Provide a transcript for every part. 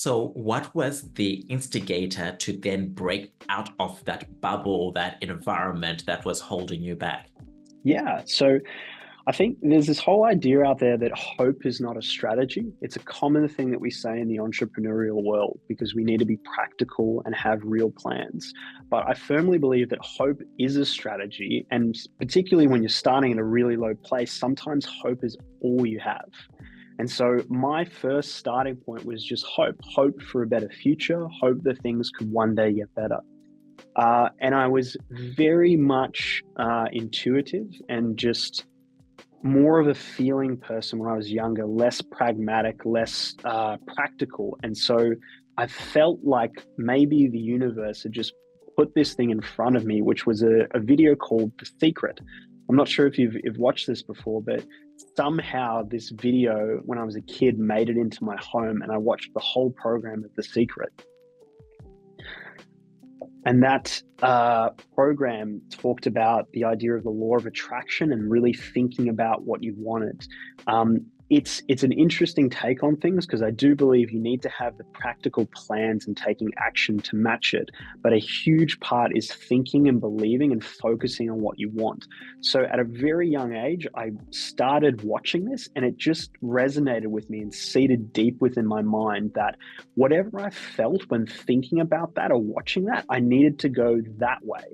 So what was the instigator to then break out of that bubble, that environment that was holding you back? Yeah. So I think there's this whole idea out there that hope is not a strategy. It's a common thing that we say in the entrepreneurial world because we need to be practical and have real plans. But I firmly believe that hope is a strategy. And particularly when you're starting in a really low place, sometimes hope is all you have. And so my first starting point was just hope for a better future, hope that things could one day get better. And I was very much intuitive and just more of a feeling person when I was younger, less pragmatic, less practical. And so I felt like maybe the universe had just put this thing in front of me, which was a video called The Secret. I'm not sure if you've watched this before, but somehow this video when I was a kid made it into my home and I watched the whole program of The Secret. And that program talked about the idea of the law of attraction and really thinking about what you wanted. It's an interesting take on things because I do believe you need to have the practical plans and taking action to match it. But a huge part is thinking and believing and focusing on what you want. So at a very young age, I started watching this and it just resonated with me and seated deep within my mind that whatever I felt when thinking about that or watching that, I needed to go that way.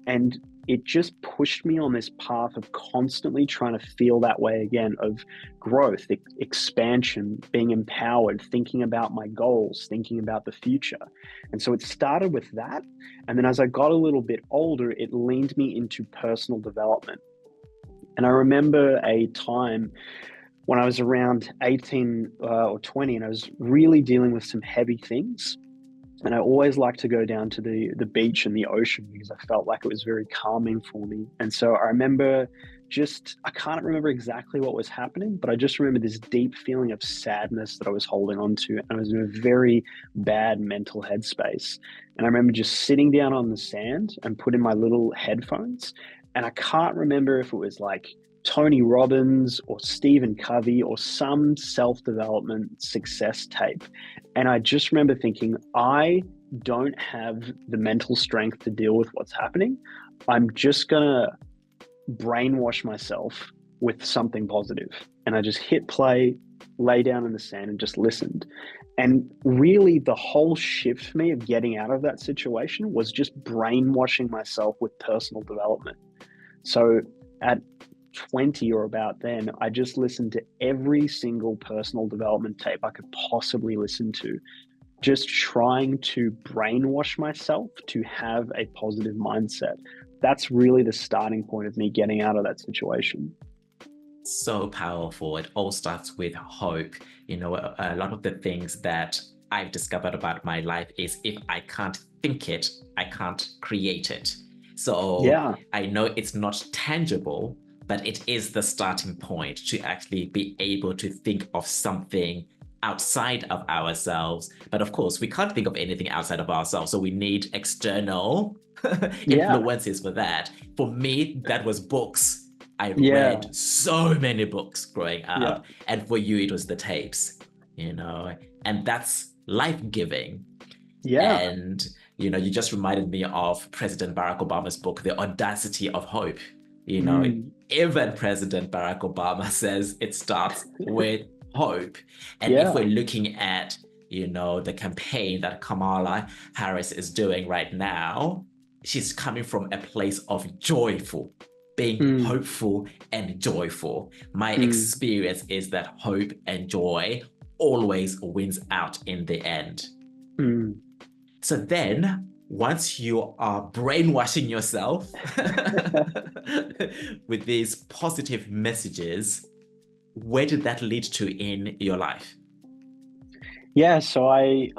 And it just pushed me on this path of constantly trying to feel that way again, of growth, expansion, being empowered, thinking about my goals, thinking about the future. And so it started with that. And then as I got a little bit older, it leaned me into personal development. And I remember a time when I was around 18 or 20, and I was really dealing with some heavy things. And I always liked to go down to the beach and the ocean because I felt like it was very calming for me. And so I remember I can't remember exactly what was happening, but I just remember this deep feeling of sadness that I was holding on to. And I was in a very bad mental headspace. And I remember just sitting down on the sand and putting my little headphones. And I can't remember if it was like Tony Robbins or Stephen Covey or some self-development success tape. And I just remember thinking, I don't have the mental strength to deal with what's happening. I'm just going to brainwash myself with something positive. And I just hit play, lay down in the sand and just listened. And really the whole shift for me of getting out of that situation was just brainwashing myself with personal development. So at 20 or about then, I just listened to every single personal development tape I could possibly listen to, just trying to brainwash myself to have a positive mindset. That's really the starting point of me getting out of that situation. So powerful. It all starts with hope. A lot of the things that I've discovered about my life is if I can't think it, I can't create it. So Yeah. I know it's not tangible, but it is the starting point to actually be able to think of something outside of ourselves. But of course, we can't think of anything outside of ourselves. So we need external Yeah. influences for that. For me, that was books. I Yeah. read so many books growing up. Yeah. And for you, it was the tapes, and that's life-giving. Yeah. And, you just reminded me of President Barack Obama's book, The Audacity of Hope. Even President Barack Obama says it starts with hope. And if we're looking at, the campaign that Kamala Harris is doing right now, she's coming from a place of being hopeful and joyful. My experience is that hope and joy always wins out in the end. So then, once you are brainwashing yourself with these positive messages, where did that lead to in your life? Yeah, so I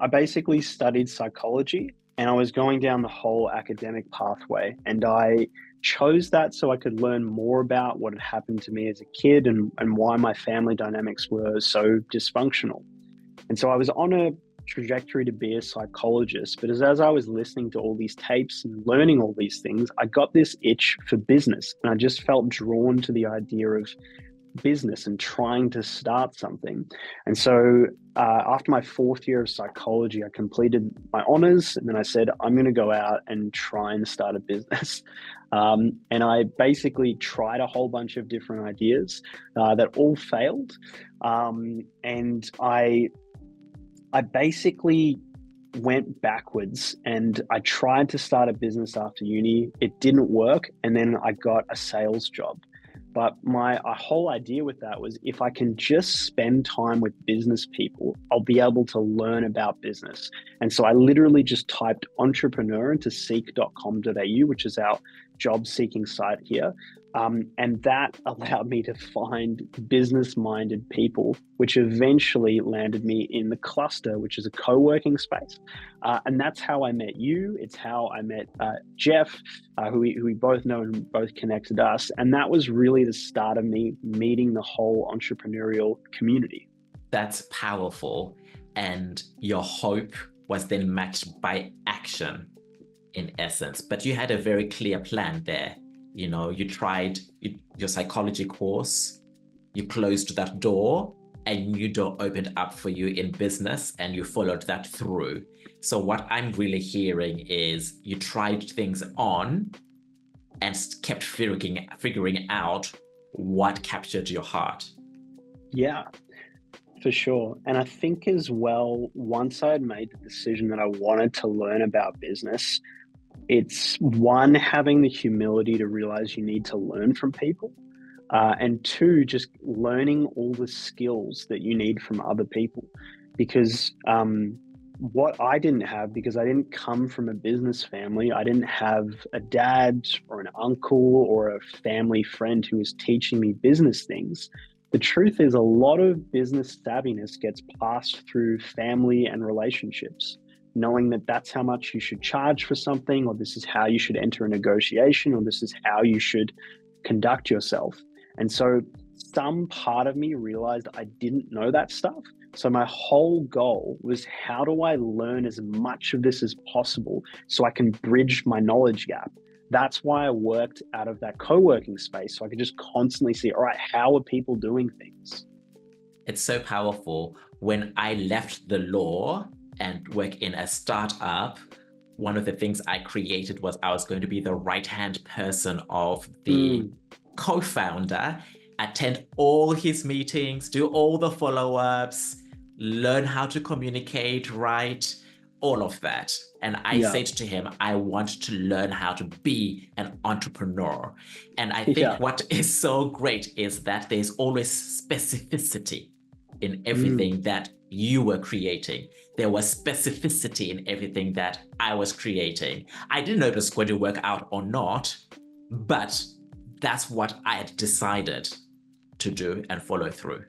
basically studied psychology and I was going down the whole academic pathway, and I chose that so I could learn more about what had happened to me as a kid and why my family dynamics were so dysfunctional. And so I was on a trajectory to be a psychologist, but as I was listening to all these tapes and learning all these things, I got this itch for business, and I just felt drawn to the idea of business and trying to start something. And so after my fourth year of psychology, I completed my honors, and then I said, I'm going to go out and try and start a business. And I basically tried a whole bunch of different ideas that all failed. And I basically went backwards, and I tried to start a business after uni. It didn't work. And then I got a sales job. But my whole idea with that was, if I can just spend time with business people, I'll be able to learn about business. And so I literally just typed entrepreneur into seek.com.au, which is our job seeking site here. And that allowed me to find business-minded people, which eventually landed me in the Cluster, which is a co-working space. And that's how I met you. It's how I met Jeff, who we both know and both connected us. And that was really the start of me meeting the whole entrepreneurial community. That's powerful. And your hope was then matched by action, in essence. But you had a very clear plan there. You know, you tried your psychology course, you closed that door, and a new door opened up for you in business, and you followed that through. So what I'm really hearing is you tried things on and kept figuring out what captured your heart. Yeah, for sure. And I think as well, once I had made the decision that I wanted to learn about business, it's one, having the humility to realize you need to learn from people. And two, just learning all the skills that you need from other people. Because what I didn't have, because I didn't come from a business family, I didn't have a dad or an uncle or a family friend who was teaching me business things. The truth is, a lot of business savviness gets passed through family and relationships, knowing that that's how much you should charge for something, or this is how you should enter a negotiation, or this is how you should conduct yourself. And so some part of me realized I didn't know that stuff. So my whole goal was, how do I learn as much of this as possible so I can bridge my knowledge gap? That's why I worked out of that co-working space, so I could just constantly see, all right, how are people doing things? It's so powerful. When I left the law and work in a startup, one of the things I created was I was going to be the right-hand person of the co-founder, attend all his meetings, do all the follow-ups, learn how to communicate, right? All of that. And I said to him, I want to learn how to be an entrepreneur. And I think what is so great is that there's always specificity in everything that you were creating. There was specificity in everything that I was creating. I didn't know it was going to work out or not, but that's what I had decided to do and follow through.